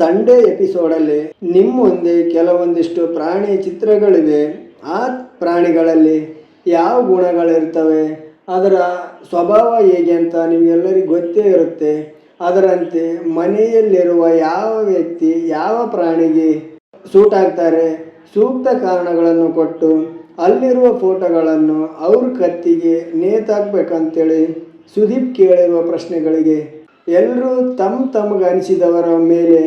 Sunday ಎಪಿಸೋಡಲ್ಲಿ ನಿಮ್ಮ ಮುಂದೆ ಕೆಲವೊಂದಿಷ್ಟು ಪ್ರಾಣಿ ಚಿತ್ರಗಳಿವೆ. ಆ ಪ್ರಾಣಿಗಳಲ್ಲಿ ಯಾವ ಗುಣಗಳಿರ್ತವೆ, ಅದರ ಸ್ವಭಾವ ಹೇಗೆ ಅಂತ ನಿಮಗೆಲ್ಲರಿಗೂ ಗೊತ್ತೇ ಇರುತ್ತೆ. ಅದರಂತೆ ಮನೆಯಲ್ಲಿರುವ ಯಾವ ವ್ಯಕ್ತಿ ಯಾವ ಪ್ರಾಣಿಗೆ ಸೂಟ್ ಆಗ್ತಾರೆ, ಸೂಕ್ತ ಕಾರಣಗಳನ್ನು ಕೊಟ್ಟು ಅಲ್ಲಿರುವ ಫೋಟೋಗಳನ್ನು ಅವ್ರ ಕತ್ತಿಗೆ ನೇತಾಕ್ಬೇಕಂತೇಳಿ ಸುದೀಪ್ ಕೇಳಿರುವ ಪ್ರಶ್ನೆಗಳಿಗೆ ಎಲ್ಲರೂ ತಮಗನಿಸಿದವರ ಮೇಲೆ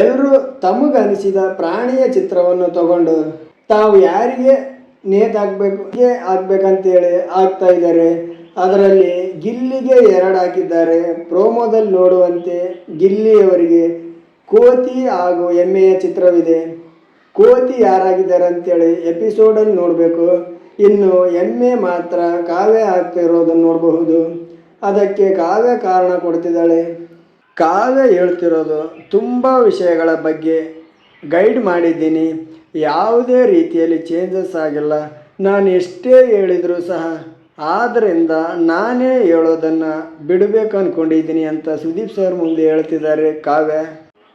ಎಲ್ಲರೂ ತಮಗನಿಸಿದ ಪ್ರಾಣಿಯ ಚಿತ್ರವನ್ನು ತಗೊಂಡು ತಾವು ಯಾರಿಗೆ ಆಗ್ಬೇಕಂತೇಳಿ ಆಗ್ತಾ ಇದ್ದಾರೆ. ಅದರಲ್ಲಿ ಗಿಲ್ಲಿಗೆ 2 ಹಾಕಿದ್ದಾರೆ. ಪ್ರೋಮೋದಲ್ಲಿ ನೋಡುವಂತೆ ಗಿಲ್ಲಿಯವರಿಗೆ ಕೋತಿ ಹಾಗೂ ಎಮ್ಮೆಯ ಚಿತ್ರವಿದೆ. ಕೋತಿ ಯಾರಾಗಿದ್ದಾರೆ ಅಂತೇಳಿ ಎಪಿಸೋಡಲ್ಲಿ ನೋಡಬೇಕು. ಇನ್ನು ಎಮ್ಮೆ ಮಾತ್ರ ಕಾವ್ಯ ಆಗ್ತಾ ಇರೋದನ್ನು ನೋಡಬಹುದು. ಅದಕ್ಕೆ ಕಾವ್ಯ ಕಾರಣ ಕೊಡ್ತಿದ್ದಾಳೆ. ಕಾವ್ಯ ಹೇಳ್ತಿರೋದು ತುಂಬ ವಿಷಯಗಳ ಬಗ್ಗೆ ಗೈಡ್ ಮಾಡಿದ್ದೀನಿ, ಯಾವುದೇ ರೀತಿಯಲ್ಲಿ ಚೇಂಜಸ್ ಆಗಿಲ್ಲ, ನಾನು ಎಷ್ಟೇ ಹೇಳಿದರೂ ಸಹ ಆದ್ದರಿಂದ ನಾನೇ ಹೇಳೋದನ್ನು ಬಿಡಬೇಕು ಅಂದ್ಕೊಂಡಿದ್ದೀನಿ ಅಂತ ಸುದೀಪ್ ಸರ್ ಮುಂದೆ ಹೇಳ್ತಿದ್ದಾರೆ ಕಾವ್ಯ.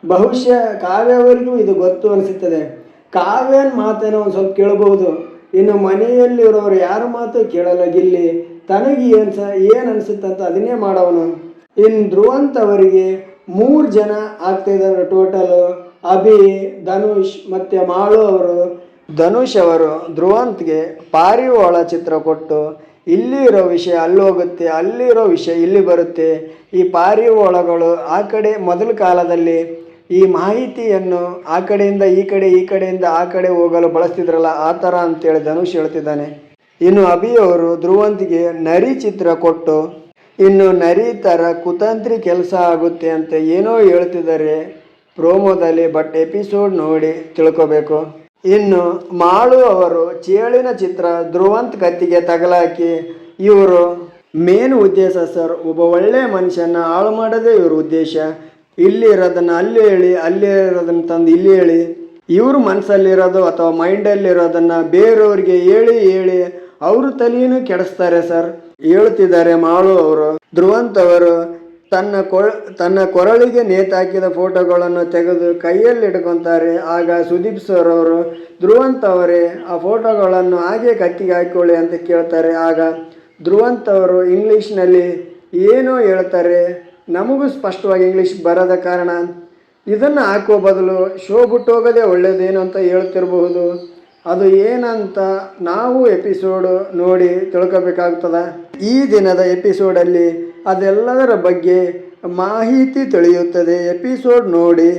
ಬಹುಶಃ ಕಾವ್ಯವರಿಗೂ ಇದು ಗೊತ್ತು ಅನಿಸುತ್ತದೆ. ಕಾವ್ಯನ ಮಾತೇನೋ ಒಂದು ಸ್ವಲ್ಪ ಕೇಳಬಹುದು. ಇನ್ನು ಮನೆಯಲ್ಲಿರೋರು ಯಾರ ಮಾತು ಕೇಳಲ್ಲ ಗಿಲ್ಲಿ. ತನಗೆ ಏನು ಅನಿಸುತ್ತಂತ ಅದನ್ನೇ ಮಾಡೋನು. ಇನ್ನು ಧ್ರುವಂತ್ ಅವರಿಗೆ 3 ಜನ ಆಗ್ತಿದ್ದಾರೆ ಟೋಟಲು. ಅಭಿ, ಧನುಷ್ ಮತ್ತು ಮಾಳು ಅವರು. ಧನುಷ್ ಅವರು ಧ್ರುವಂತ್ಗೆ ಪಾರಿವಾಳ ಚಿತ್ರ ಕೊಟ್ಟು ಇಲ್ಲಿ ಇರೋ ವಿಷಯ ಅಲ್ಲಿ ಹೋಗುತ್ತೆ, ಅಲ್ಲಿರೋ ವಿಷಯ ಇಲ್ಲಿ ಬರುತ್ತೆ. ಈ ಪಾರಿವಾಳಗಳು ಆ ಕಡೆ ಮೊದಲ ಕಾಲದಲ್ಲಿ ಈ ಮಾಹಿತಿಯನ್ನು ಆ ಕಡೆಯಿಂದ ಈ ಕಡೆ ಈ ಕಡೆಯಿಂದ ಆ ಕಡೆ ಹೋಗಲು ಬಳಸ್ತಿದ್ರಲ್ಲ, ಆ ಥರ ಅಂತೇಳಿ ಧನುಷ್ ಹೇಳ್ತಿದ್ದಾನೆ. ಇನ್ನು ಅಭಿಯವರು ಧ್ರುವಂತ್ಗೆ ನರಿ ಚಿತ್ರ ಕೊಟ್ಟು ಇನ್ನು ನರಿ ಥರ ಕುತಂತ್ರಿ ಕೆಲಸ ಆಗುತ್ತೆ ಅಂತ ಏನೋ ಹೇಳ್ತಿದ್ದಾರೆ ಪ್ರೋಮೋದಲ್ಲಿ. ಬಟ್ ಎಪಿಸೋಡ್ ನೋಡಿ ತಿಳ್ಕೊಬೇಕು. ಇನ್ನು ಮಾಳು ಅವರು ಚೇಳಿನ ಚಿತ್ರ ಧ್ರುವಂತ್ ಕತ್ತಿಗೆ ತಗಲಾಕಿ ಇವರು ಮೇನ್ ಉದ್ದೇಶ ಸರ್, ಒಬ್ಬ ಒಳ್ಳೆಯ ಮನುಷ್ಯನ ಹಾಳು ಮಾಡೋದೇ ಇವ್ರ ಉದ್ದೇಶ. ಇಲ್ಲಿ ಇರೋದನ್ನು ಅಲ್ಲಿ ಹೇಳಿ, ಅಲ್ಲಿ ಇರೋದನ್ನು ತಂದು ಇಲ್ಲಿ ಹೇಳಿ, ಇವ್ರ ಮನಸ್ಸಲ್ಲಿರೋದು ಅಥವಾ ಮೈಂಡಲ್ಲಿರೋದನ್ನು ಬೇರೆಯವ್ರಿಗೆ ಹೇಳಿ ಹೇಳಿ ಅವರು ತಲೆಯೂ ಕೆಡಿಸ್ತಾರೆ ಸರ್ ಹೇಳ್ತಿದ್ದಾರೆ ಮಾಳು ಅವರು. ಧ್ರುವಂತ್ ಅವರು ತನ್ನ ಕೊರಳಿಗೆ ನೇತಾಕಿದ ಫೋಟೋಗಳನ್ನು ತೆಗೆದು ಕೈಯಲ್ಲಿ ಇಟ್ಕೊತಾರೆ. ಆಗ ಸುದೀಪ್ ಸರ್ ಅವರು ಧ್ರುವಂತ್ ಅವರೇ ಆ ಫೋಟೋಗಳನ್ನು ಹಾಗೆ ಕತ್ತಿಗೆ ಹಾಕಿಕೊಳ್ಳಿ ಅಂತ ಕೇಳ್ತಾರೆ. ಆಗ ಧ್ರುವಂತ್ ಅವರು ಇಂಗ್ಲೀಷ್ನಲ್ಲಿ ಏನೋ ಹೇಳ್ತಾರೆ, ನಮಗೂ ಸ್ಪಷ್ಟವಾಗಿ ಇಂಗ್ಲೀಷ್ ಬರದ ಕಾರಣ ಇದನ್ನು ಹಾಕೋ ಬದಲು ಶೋ ಬಿಟ್ಟು ಹೋಗೋದೇ ಒಳ್ಳೆಯದೇನು ಅಂತ ಹೇಳ್ತಿರಬಹುದು. ಅದು ಏನಂತ ನಾವು ಎಪಿಸೋಡು ನೋಡಿ ತಿಳ್ಕೊಬೇಕಾಗ್ತದ. ಈ ದಿನದ ಎಪಿಸೋಡಲ್ಲಿ ಅದೆಲ್ಲದರ ಬಗ್ಗೆ ಮಾಹಿತಿ ತಿಳಿಯುತ್ತದೆ. ಎಪಿಸೋಡ್ ನೋಡಿ.